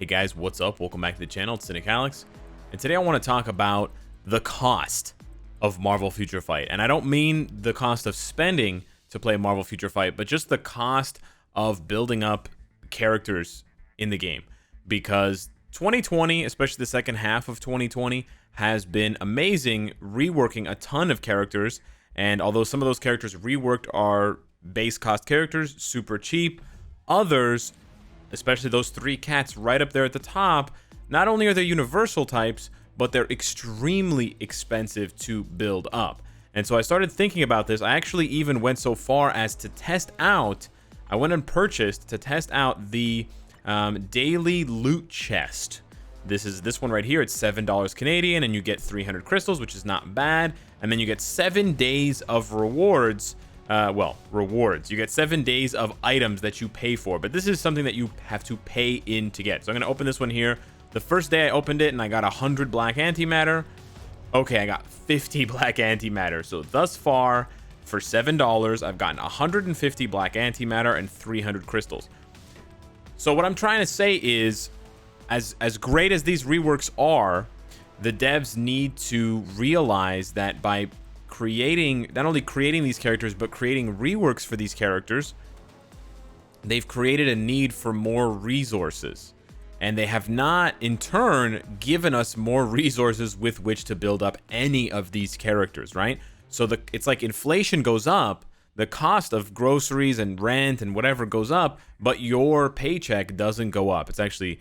Hey guys, what's up? Welcome back to the channel. It's Cynicalex, and today I want to talk about the cost of Marvel Future Fight. And I don't mean the cost of spending to play Marvel Future Fight, but just the cost of building up characters in the game. Because 2020, especially the second half of 2020, has been amazing, reworking a ton of characters. And although some of those characters reworked are base cost characters, super cheap, others, especially those three cats right up there at the top, not only are they universal types, but they're extremely expensive to build up. And so I started thinking about this. I actually even went so far as to test out, I went and purchased to test out the daily loot chest. This is this one right here. It's $7 Canadian, and you get 300 crystals, which is not bad. And then you get 7 days of rewards. Rewards. You get 7 days of items that you pay for, but this is something that you have to pay in to get. So I'm going to open this one here. The first day I opened it and I got 100 black antimatter. Okay, I got 50 black antimatter. So thus far, for $7, I've gotten 150 black antimatter and 300 crystals. So what I'm trying to say is, as great as these reworks are, the devs need to realize that by not only creating these characters, but creating reworks for these characters, they've created a need for more resources. And they have not, in turn, given us more resources with which to build up any of these characters, right? So it's like inflation goes up, the cost of groceries and rent and whatever goes up, but your paycheck doesn't go up. It's actually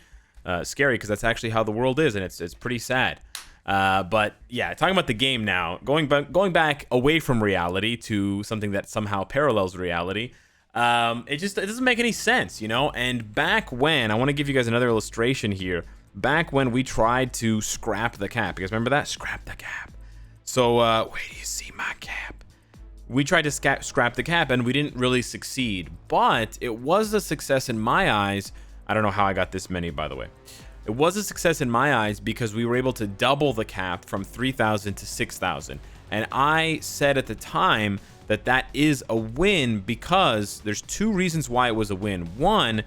scary, because that's actually how the world is, and it's pretty sad. But yeah, talking about the game now, going back away from reality to something that somehow parallels reality, it doesn't make any sense, you know. And back when, I want to give you guys another illustration here, back when we tried to scrap the cap, you guys remember that? Scrap the cap. So wait do you see my cap? We tried to scrap the cap and we didn't really succeed, but it was a success in my eyes. I don't know how I got this many, by the way. It was a success in my eyes because we were able to double the cap from 3,000 to 6,000. And I said at the time that that is a win because there's two reasons why it was a win. One,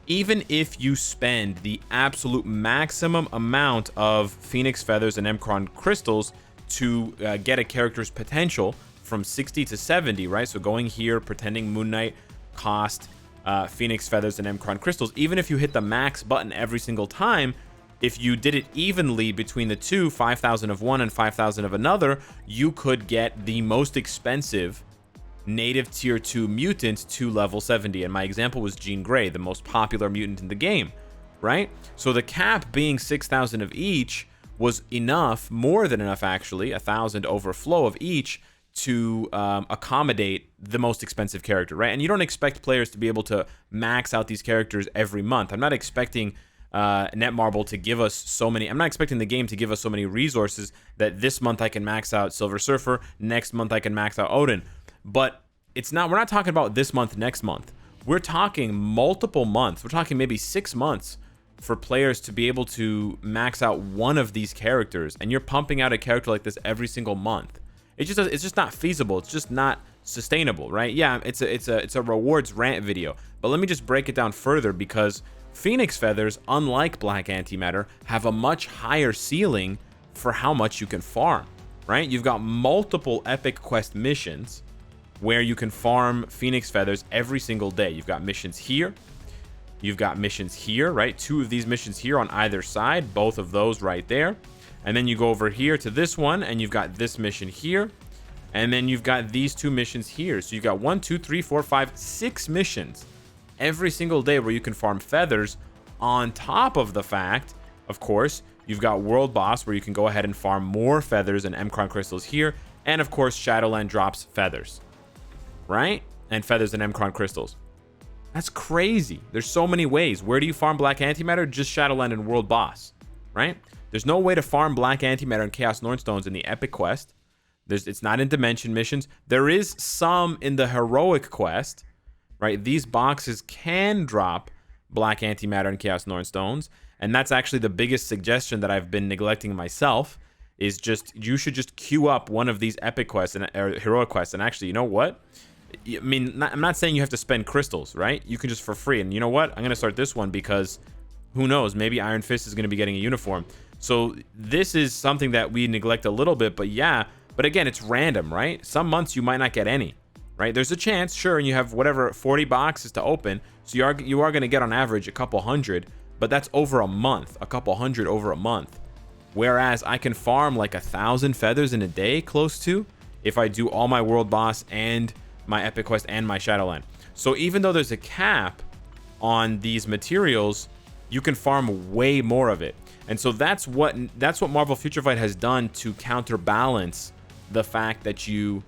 even if you spend the absolute maximum amount of Phoenix Feathers and Emcron Crystals to get a character's potential from 60 to 70, right? So going here, pretending Moon Knight cost Phoenix Feathers and Emcron Crystals, even if you hit the max button every single time, if you did it evenly between the two, 5,000 of one and 5,000 of another, you could get the most expensive native tier 2 mutant to level 70. And my example was Jean Grey, the most popular mutant in the game, right? So the cap being 6,000 of each was enough, more than enough actually, 1,000 overflow of each, to accommodate the most expensive character, right? And you don't expect players to be able to max out these characters every month. I'm not expecting Netmarble to give us so many. I'm not expecting the game to give us so many resources that this month I can max out Silver Surfer, next month I can max out Odin. But it's not. We're not talking about this month, next month. We're talking multiple months. We're talking maybe 6 months for players to be able to max out one of these characters, and you're pumping out a character like this every single month. It's just not feasible. It's just not sustainable, right? Yeah, it's a rewards rant video, but let me just break it down further, because Phoenix Feathers, unlike Black Antimatter, have a much higher ceiling for how much you can farm, right? You've got multiple epic quest missions where you can farm Phoenix Feathers every single day. You've got missions here, you've got missions here, right? 2 of these missions here on either side, both of those right there. And then you go over here to this one, and you've got this mission here. And then you've got these 2 missions here. So you've got 1, 2, 3, 4, 5, 6 missions every single day where you can farm feathers. On top of the fact, of course, you've got World Boss where you can go ahead and farm more feathers and Emcron Crystals here. And of course, Shadowland drops feathers, right? And feathers and Emcron Crystals. That's crazy. There's so many ways. Where do you farm Black Antimatter? Just Shadowland and World Boss, right? There's no way to farm Black Antimatter and Chaos Nornstones in the Epic Quest. It's not in Dimension missions. There is some in the Heroic Quest, right? These boxes can drop Black Antimatter and Chaos Nornstones, and that's actually the biggest suggestion that I've been neglecting myself, is just, you should just queue up one of these Epic Quests or Heroic Quests. And actually, you know what? I mean, I'm not saying you have to spend crystals, right? You can just for free. And you know what? I'm going to start this one because Who knows? Maybe Iron Fist is going to be getting a uniform. So this is something that we neglect a little bit, but yeah. But again, it's random, right? Some months you might not get any, right? There's a chance, sure, and you have whatever 40 boxes to open, so you are going to get on average a couple hundred, but that's over a month, a couple hundred over a month. Whereas I can farm like 1,000 feathers in a day, close to, if I do all my world boss and my epic quest and my Shadowland. So even though there's a cap on these materials, you can farm way more of it. And so that's what Marvel Future Fight has done to counterbalance the fact that you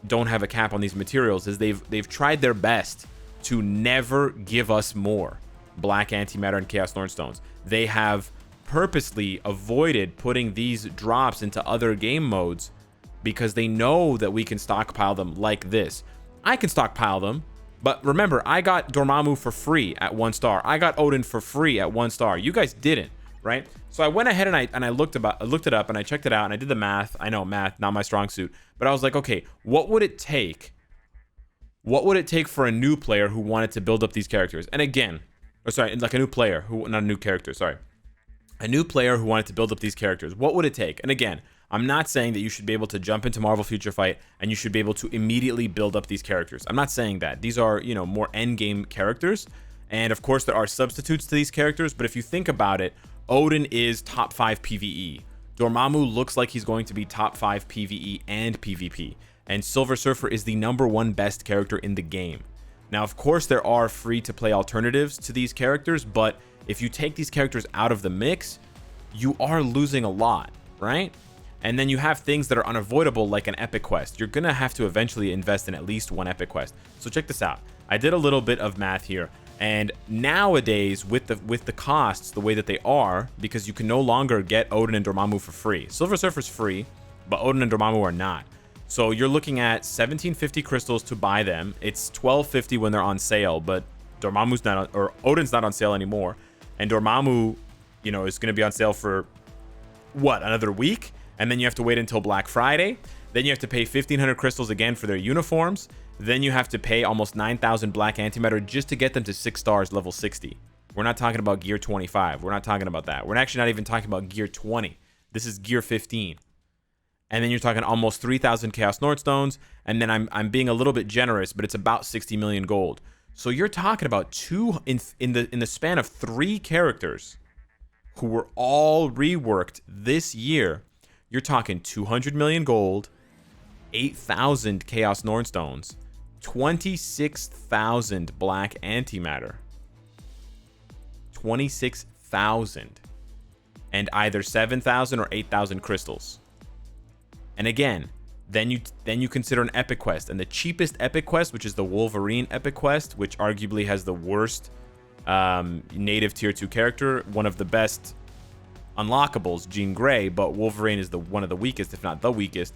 don't have a cap on these materials. Is they've tried their best to never give us more black antimatter and chaos thornstones. They have purposely avoided putting these drops into other game modes because they know that we can stockpile them like this. I can stockpile them, but remember, I got Dormammu for free at 1 star. I got Odin for free at 1 star. You guys didn't, right? So I went ahead and I looked it up and I checked it out and I did the math. I know math, not my strong suit, but I was like, okay, what would it take? What would it take for a new player who wanted to build up these characters? And again, or sorry, like a new player who, not a new character, sorry. A new player who wanted to build up these characters. What would it take? And again, I'm not saying that you should be able to jump into Marvel Future Fight and you should be able to immediately build up these characters. I'm not saying that. These are, you know, more end game characters. And of course, there are substitutes to these characters. But if you think about it, Odin is top 5 PvE. Dormammu looks like he's going to be top 5 PvE and PvP. And Silver Surfer is the #1 best character in the game. Now, of course, there are free-to-play alternatives to these characters, but if you take these characters out of the mix, you are losing a lot, right? And then you have things that are unavoidable, like an epic quest. You're gonna have to eventually invest in at least 1 epic quest. So check this out. I did a little bit of math here, and nowadays with the costs the way that they are, because you can no longer get Odin and Dormammu for free. Silver Surfer's free, but Odin and Dormammu are not. So you're looking at 1750 crystals to buy them. It's 1250 when they're on sale, but Dormammu's not on, or Odin's not on sale anymore. And Dormammu, you know, is going to be on sale for what, another week? And then you have to wait until Black Friday. Then you have to pay 1,500 crystals again for their uniforms. Then you have to pay almost 9,000 black antimatter just to get them to 6 stars, level 60. We're not talking about gear 25. We're not talking about that. We're actually not even talking about gear 20. This is gear 15. And then you're talking almost 3,000 Chaos Nordstones. And then I'm being a little bit generous, but it's about 60 million gold. So you're talking about in the span of 3 characters who were all reworked this year. You're talking 200 million gold, 8,000 Chaos Nordstones, 26,000 black antimatter, 26,000, and either 7,000 or 8,000 crystals. And again, then you consider an epic quest, and the cheapest epic quest, which is the Wolverine epic quest, which arguably has the worst native tier 2 character, one of the best unlockables, Jean Grey, but Wolverine is one of the weakest, if not the weakest.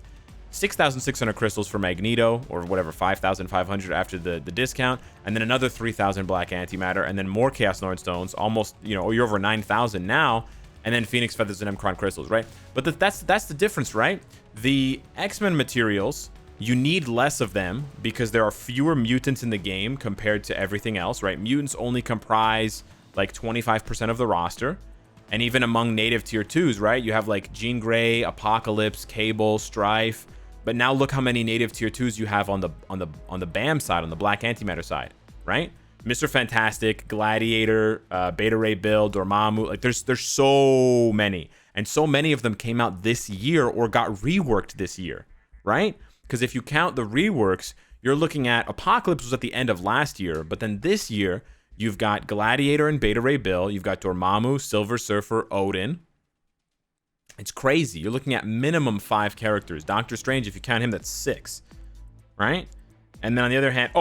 6,600 crystals for Magneto, or whatever, 5,500 after the discount, and then another 3,000 black antimatter, and then more Chaos Nordstones, almost, you know, you're over 9,000 now, and then Phoenix Feathers and Emcron crystals, right? But that's the difference, right? The X-Men materials, you need less of them because there are fewer mutants in the game compared to everything else, right? Mutants only comprise like 25% of the roster. And even among native tier 2s, right? You have like Jean Grey, Apocalypse, Cable, Strife. But now look how many native tier 2s you have on the BAM side, on the Black Antimatter side, right? Mr. Fantastic, Gladiator, Beta Ray Bill, Dormammu. Like there's so many. And so many of them came out this year or got reworked this year, right? Because if you count the reworks, you're looking at Apocalypse was at the end of last year, but then this year you've got Gladiator and Beta Ray Bill. You've got Dormammu, Silver Surfer, Odin. It's crazy. You're looking at minimum 5 characters. Doctor Strange, if you count him, that's 6, right? And then on the other hand,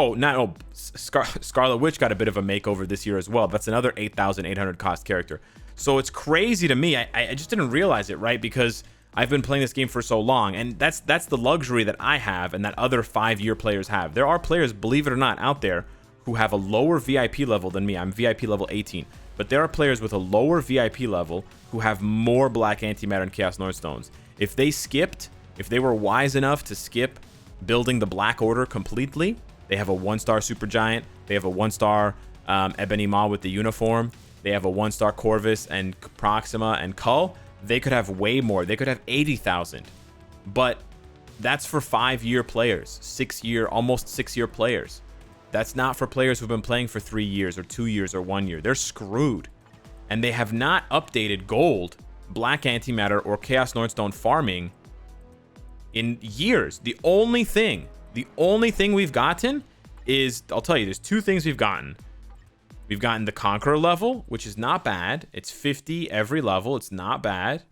Scarlet Witch got a bit of a makeover this year as well. That's another 8,800 cost character. So it's crazy to me. I just didn't realize it, right? Because I've been playing this game for so long, and that's the luxury that I have and that other 5-year players have. There are players, believe it or not, out there who have a lower VIP level than me. I'm VIP level 18. But there are players with a lower VIP level who have more Black Antimatter and Chaos Nordstones. If they were wise enough to skip building the Black Order completely, they have a 1-star Supergiant, they have a 1-star Ebony Maw with the uniform, They have a 1-star Corvus and Proxima and Cull. They could have way more. They could have 80,000. But that's for 5-year players, 6-year, almost 6-year players. That's not for players who've been playing for 3 years or 2 years or 1 year. They're screwed. And they have not updated gold, black antimatter, or chaos northstone farming in years. The only thing we've gotten is, I'll tell you, there's 2 things we've gotten. We've gotten the Conqueror level, which is not bad. It's 50 every level. It's not bad.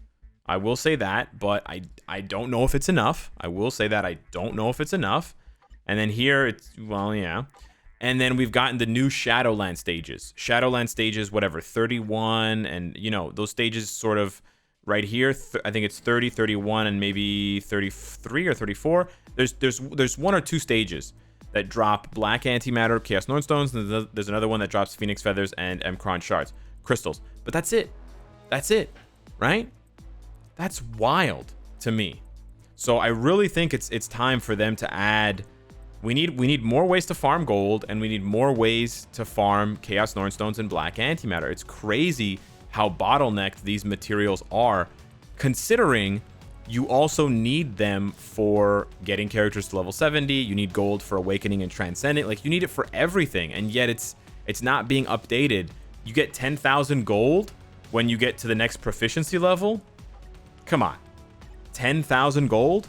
I will say that, but I don't know if it's enough. I will say that I don't know if it's enough. And then here, it's, well, yeah. And then we've gotten the new Shadowland stages. Shadowland stages, whatever, 31, and, you know, those stages sort of right here. I think it's 30, 31, and maybe 33 or 34. There's 1 or 2 stages that drop black antimatter, chaos northstones, and there's another one that drops phoenix feathers and Emkron shards, crystals. But that's it. That's it, right? That's wild to me. So I really think it's time for them to add. We need more ways to farm gold, and we need more ways to farm chaos northstones and black antimatter. It's crazy how bottlenecked these materials are, considering you also need them for getting characters to level 70. You need gold for awakening and transcendent. Like, you need it for everything, and yet it's not being updated. You get 10,000 gold when you get to the next proficiency level. Come on, 10,000 gold.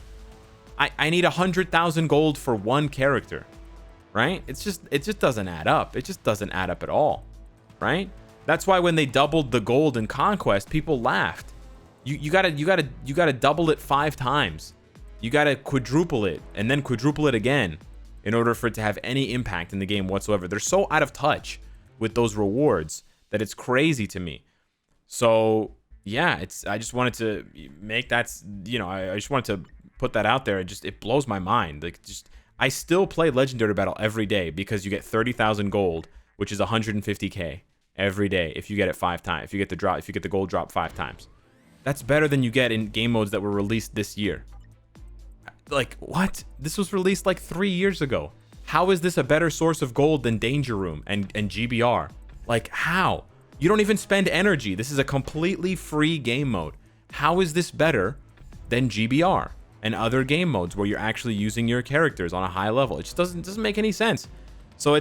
I need 100,000 gold for 1 character, right? It just doesn't add up. It just doesn't add up at all, right? That's why when they doubled the gold in Conquest, people laughed. You gotta double it 5 times. You gotta quadruple it and then quadruple it again in order for it to have any impact in the game whatsoever. They're so out of touch with those rewards that it's crazy to me. So yeah, I just wanted to make that, you know, I just wanted to put that out there. It blows my mind. Like, I still play Legendary Battle every day because you get 30,000 gold, which is 150k every day if you get it 5 times. If you get the gold drop 5 times. That's better than you get in game modes that were released this year. Like, what? This was released like 3 years ago. How is this a better source of gold than Danger Room and GBR? Like, how? You don't even spend energy. This is a completely free game mode. How is this better than GBR and other game modes where you're actually using your characters on a high level? It just doesn't make any sense. So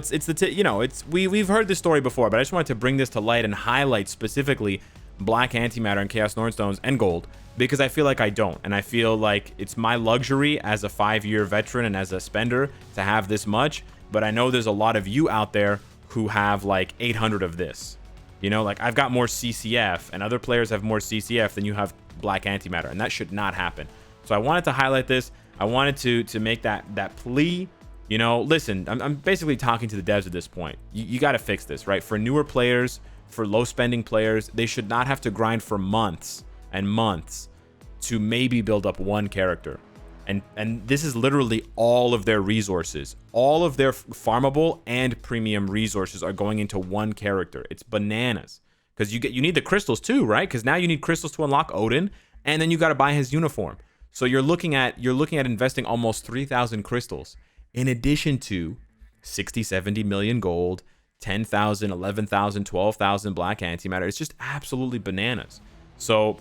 we've heard this story before, but I just wanted to bring this to light and highlight specifically black antimatter and chaos northstones and gold, because I feel like I don't, and I feel like it's my luxury as a 5-year veteran and as a spender to have this much. But I know there's a lot of you out there who have like 800 of this. You know, like, I've got more CCF and other players have more CCF than you have black antimatter, and that should not happen. So I wanted to highlight this. I wanted to make that plea. You know, listen, I'm basically talking to the devs at this point. You got to fix this, right? For newer players, for low spending players, they should not have to grind for months and months to maybe build up 1 character. And this is literally all of their resources. All of their farmable and premium resources are going into 1 character. It's bananas. Because you need the crystals too, right? Because now you need crystals to unlock Odin, and then you got to buy his uniform. So you're looking at investing almost 3,000 crystals in addition to 60, 70 million gold, 10,000, 11,000, 12,000 black antimatter. It's just absolutely bananas. So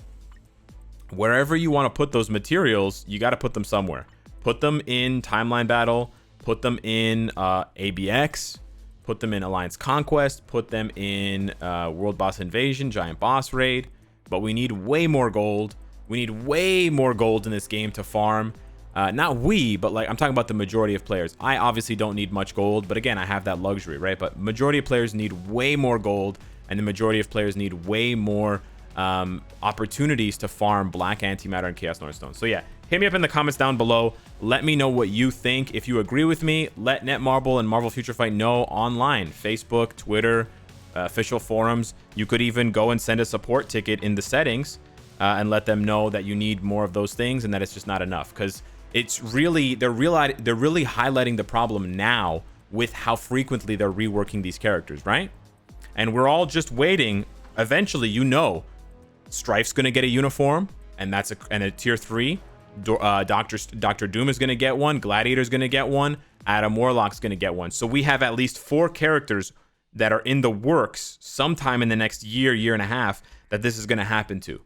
wherever you want to put those materials, you got to put them somewhere. Put them in Timeline Battle, put them in ABX, put them in Alliance Conquest, put them in World Boss Invasion, Giant Boss Raid. But we need way more gold. We need way more gold in this game to farm. Not we, but like, I'm talking about the majority of players. I obviously don't need much gold, but again, I have that luxury, right? But majority of players need way more gold, and the majority of players need way more opportunities to farm black antimatter and chaos northstone. So yeah, hit me up in the comments down below. Let me know what you think. If you agree with me, let Netmarble and Marvel Future Fight know online. Facebook, Twitter, official forums. You could even go and send a support ticket in the settings and let them know that you need more of those things and that it's just not enough. Because it's really, they're really highlighting the problem now with how frequently they're reworking these characters, right? And we're all just waiting. Eventually, you know, Strife's gonna get a uniform, and that's a tier 3. Dr. Doom is gonna get one. Gladiator's gonna get one. Adam Warlock's gonna get one. So we have at least 4 characters that are in the works sometime in the next year and a half that this is going to happen to.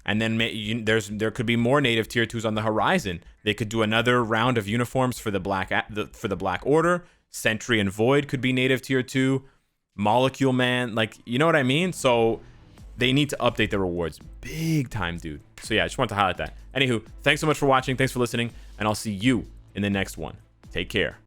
And then there could be more native tier 2s on the horizon. They could do another round of uniforms for the Black Order. Sentry and Void could be native tier 2. Molecule Man, like, you know what I mean? So they need to update the rewards big time, dude. So yeah, I just want to highlight that. Anywho, thanks so much for watching. Thanks for listening. And I'll see you in the next one. Take care.